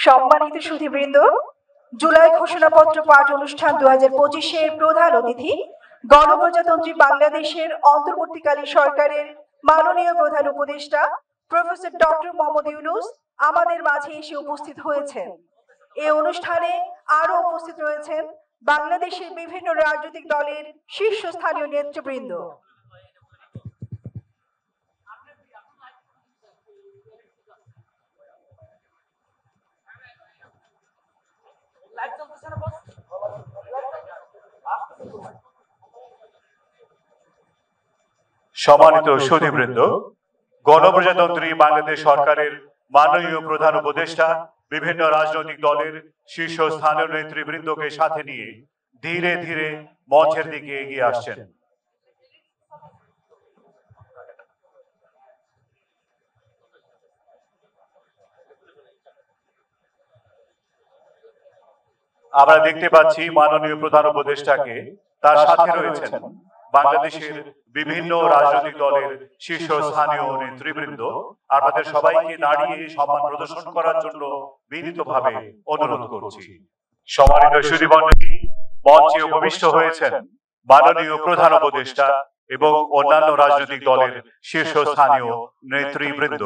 সম্মানিত সুধীবৃন্দ, জুলাই ঘোষণাপত্র পাঠ অনুষ্ঠান 2025-এর প্রধান অতিথি গণপ্রজাতন্ত্রী বাংলাদেশের অন্তর্বর্তীকালীন সরকারের মাননীয় প্রধান উপদেষ্টা প্রফেসর ডক্টর মোহাম্মদ ইউনূস আমাদের মাঝে এসে উপস্থিত হয়েছেন। এই অনুষ্ঠানে আরো উপস্থিত রয়েছেন বাংলাদেশের বিভিন্ন রাজনৈতিক দলের শীর্ষস্থানীয় নেতৃবৃন্দ। সম্মানিত সুধীবৃন্দ, গণপ্রজাতন্ত্রী বাংলাদেশ সরকারের মাননীয় প্রধান উপদেষ্টা বিভিন্ন রাজনৈতিক দলের শীর্ষস্থানীয় নেতৃবৃন্দকে সাথে নিয়ে ধীরে ধীরে মঞ্চের দিকে এগিয়ে আসছেন। আমরা দেখতে পাচ্ছি মাননীয় প্রধান উপদেষ্টাকে, তার সাথে রয়েছেন বাংলাদেশের বিভিন্ন রাজনৈতিক দলের শীর্ষস্থানীয় নেতৃবৃন্দ। আপনাদের সবাইকে দাঁড়িয়ে সম্মান প্রদর্শন করার জন্য বিনীতভাবে অনুরোধ করছি। সম্মানিত সুধীমণ্ডলী, মঞ্চে উপবিষ্ট হয়েছেন মাননীয় প্রধান উপদেষ্টা এবং অন্যান্য রাজনৈতিক দলের শীর্ষস্থানীয় নেতৃবৃন্দ।